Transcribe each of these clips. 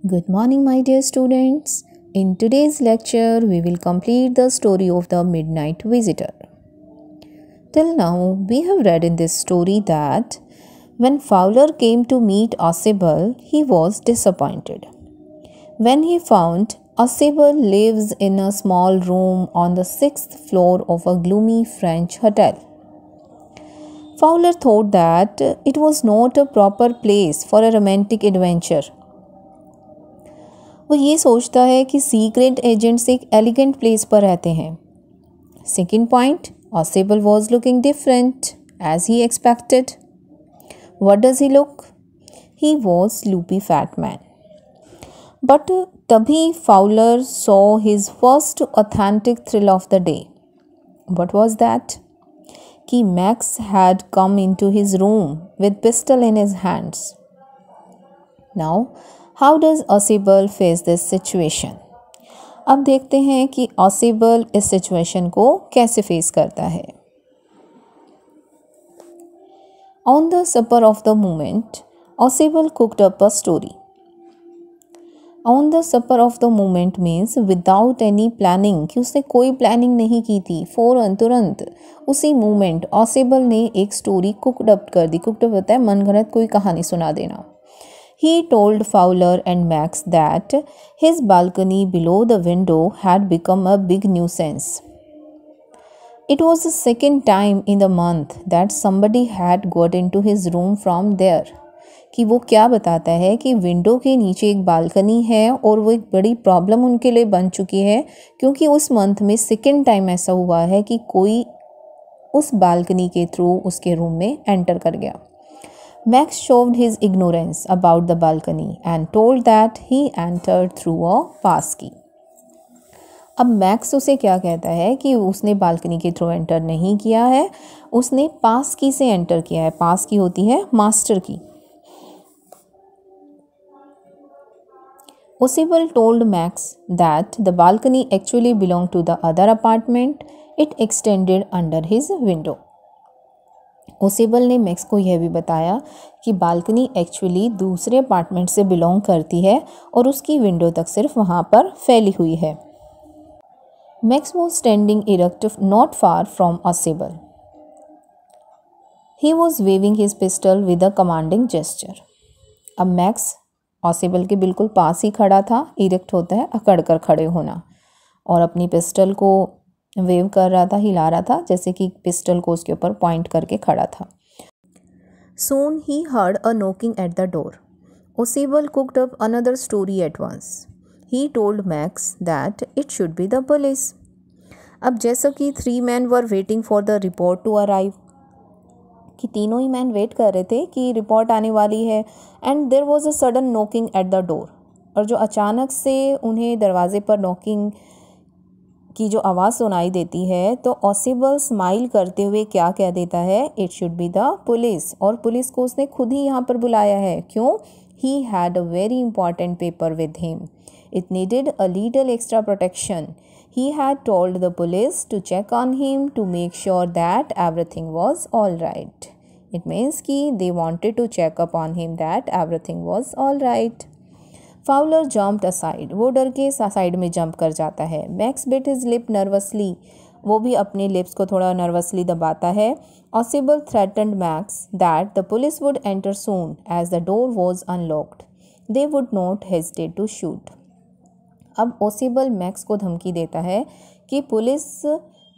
Good morning, my dear students. In today's lecture, we will complete the story of the Midnight Visitor. Till now, we have read in this story that when Fowler came to meet Ausable, he was disappointed. When he found Ausable lives in a small room on the 6th floor of a gloomy French hotel. Fowler thought that it was not a proper place for a romantic adventure. वो ये सोचता है कि secret agents एक elegant place पर रहते हैं. Second point, Ausable was looking different as he expected. What does he look? He was sleepy fat man. But तभी Fowler saw his first authentic thrill of the day. What was that? कि Max had come into his room with pistol in his hands. Now, how does Ausable face this situation? अब देखते हैं कि Ausable इस situation को कैसे face करता है. On the supper of the moment, Ausable cooked up a story. On the supper of the moment means without any planning, कि उसने कोई प्लानिंग नहीं की थी. फ़ौरन तुरंत उसी मोमेंट Ausable ने एक स्टोरी कुकड अप कर दी. कुकड अप होता है मनगढ़ंत कोई कहानी सुना देना. He told Fowler and Max that his balcony below the window had become a big nuisance. It was the second time in the month that somebody had got into his room from there. कि वो क्या बताता है कि window के नीचे एक balcony है और वो एक बड़ी प्रॉब्लम उनके लिए बन चुकी है क्योंकि उस मंथ में सेकेंड टाइम ऐसा हुआ है कि कोई उस बालकनी के थ्रू उसके रूम में एंटर कर गया. Max showed his ignorance about the balcony and told that he entered through a pass key. अब मैक्स उसे क्या कहता है कि उसने बालकनी के थ्रू एंटर नहीं किया है, उसने पास की से एंटर किया है. पास की होती है मास्टर की. Ausable told Max that the balcony actually belonged to the other apartment. It extended under his window. Ausable ने मैक्स को यह भी बताया कि बालकनी एक्चुअली दूसरे अपार्टमेंट से बिलोंग करती है और उसकी विंडो तक सिर्फ वहाँ पर फैली हुई है. Max was standing erect not far from Ausable. He was waving his pistol with a commanding gesture. अब मैक्स Ausable के बिल्कुल पास ही खड़ा था. इरेक्ट होता है अकड़ कर खड़े होना, और अपनी पिस्टल को वेव कर रहा था, हिला रहा था, जैसे कि पिस्टल को उसके ऊपर पॉइंट करके खड़ा था. Soon he heard a knocking at the door. Ausable cooked up another story at once. He told Max that it should be the police. अब जैसा कि 3 men were waiting for the report to arrive, कि तीनों ही man wait कर रहे थे कि report आने वाली है. And there was a sudden knocking at the door, और जो अचानक से उन्हें दरवाजे पर नॉकिंग की जो आवाज़ सुनाई देती है तो Ausable स्माइल करते हुए क्या कह देता है, it should be the police. और पुलिस को उसने खुद ही यहाँ पर बुलाया है. क्यों? He had a very important paper with him. It needed a little extra protection. He had told the police to check on him to make sure that everything was all right. It means कि they wanted to check upon him that everything was all right. Fowler jumped aside. वो डर के side में jump कर जाता है. Max bit his lip nervously. वो भी अपने लिप्स को थोड़ा नर्वसली दबाता है. Ausable threatened Max that the police would enter soon as the door was unlocked. They would not hesitate to shoot. अब Ausable मैक्स को धमकी देता है कि पुलिस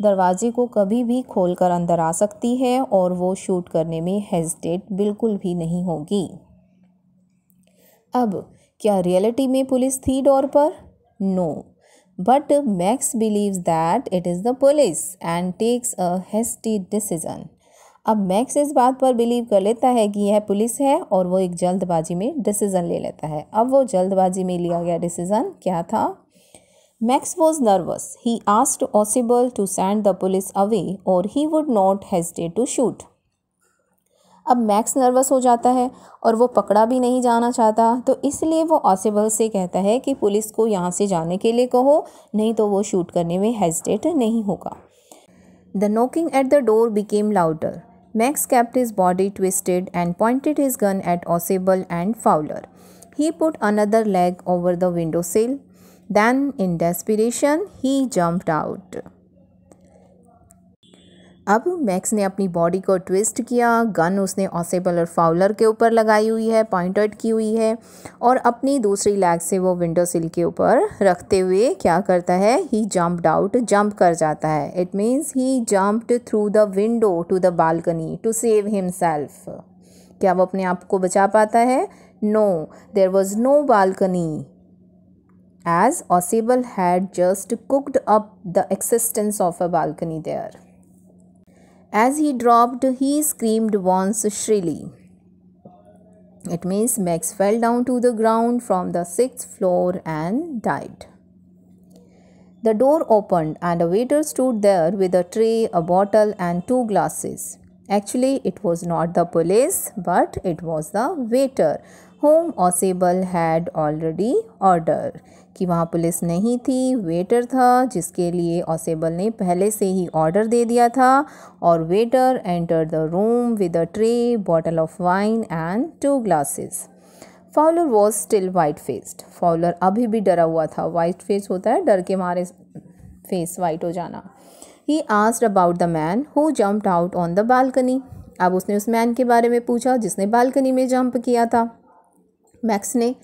दरवाजे को कभी भी खोलकर अंदर आ सकती है और वो शूट करने में हेजिटेट बिल्कुल भी नहीं होगी. अब क्या रियलिटी में पुलिस थी डोर पर? No, but Max believes that it is the police and takes a hasty decision. अब मैक्स इस बात पर बिलीव कर लेता है कि यह पुलिस है और वो एक जल्दबाजी में डिसीज़न ले लेता है. अब वो जल्दबाजी में लिया गया डिसीज़न क्या था? Max was nervous. He asked Ausable to send the police away और he would not hesitate to shoot. अब मैक्स नर्वस हो जाता है और वो पकड़ा भी नहीं जाना चाहता, तो इसलिए वो Ausable से कहता है कि पुलिस को यहाँ से जाने के लिए कहो, नहीं तो वो शूट करने में हेजिटेट नहीं होगा. The knocking at the door became louder. Max kept his body twisted and pointed his gun at Ausable and Fowler. He put another leg over the windowsill. Then, in desperation, he jumped out. अब max ने अपनी body को twist किया, gun उसने Ausable और Fowler के ऊपर लगाई हुई है, पॉइंटेड की हुई है, और अपनी दूसरी लैग से वो विंडो सिल के ऊपर रखते हुए क्या करता है, ही जंप्ड आउट, जंप कर जाता है. It means he jumped through the window to the balcony to save himself. क्या वो अपने आप को बचा पाता है? No, there was no balcony, as Ausable had just cooked up the existence of a balcony there. As he dropped, he screamed once shrilly. It means Max fell down to the ground from the 6th floor and died. The door opened and a waiter stood there with a tray, a bottle and 2 glasses. Actually, it was not the police, but it was the waiter whom Ausable had already ordered. कि वहाँ police नहीं थी, waiter था जिसके लिए Ausable ने पहले से ही ऑर्डर दे दिया था. और waiter enter the room with a tray, bottle of wine and 2 glasses. Fowler was still white faced. Fowler अभी भी डरा हुआ था. वाइट फेस होता है डर के मारे फेस वाइट हो जाना. He asked about the man who jumped out on the balcony. अब उसने उस मैन के बारे में पूछा जिसने बालकनी में जंप किया था. मैक्स ने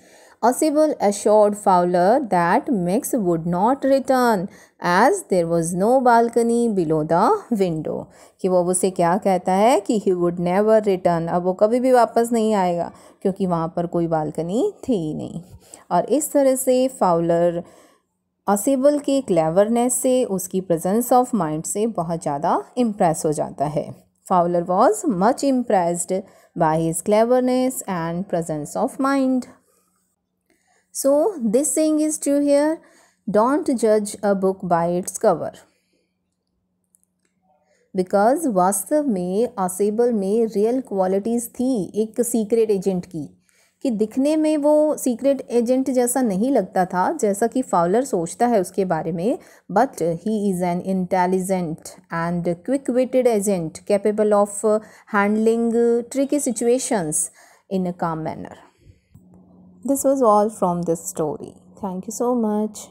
Ausable assured Fowler that Max would not return as there was no balcony below the window. कि वो उसे क्या कहता है कि he would never return. अब वो कभी भी वापस नहीं आएगा क्योंकि वहाँ पर कोई बालकनी थी ही नहीं. और इस तरह से फाउलर Ausable के क्लेवरनेस से, उसकी प्रेजेंस ऑफ माइंड से बहुत ज़्यादा इम्प्रेस हो जाता है. Fowler was much impressed by his cleverness and presence of mind. So, this saying is true here. Don't judge a book by its cover. Because वास्तव में ऑसेबल में रियल क्वालिटीज़ थी एक सीक्रेट एजेंट की, कि दिखने में वो सीक्रेट एजेंट जैसा नहीं लगता था जैसा कि फाउलर सोचता है उसके बारे में, but he is an intelligent and quick witted agent capable of handling tricky situations in a calm manner. This was all from this story. Thank you so much.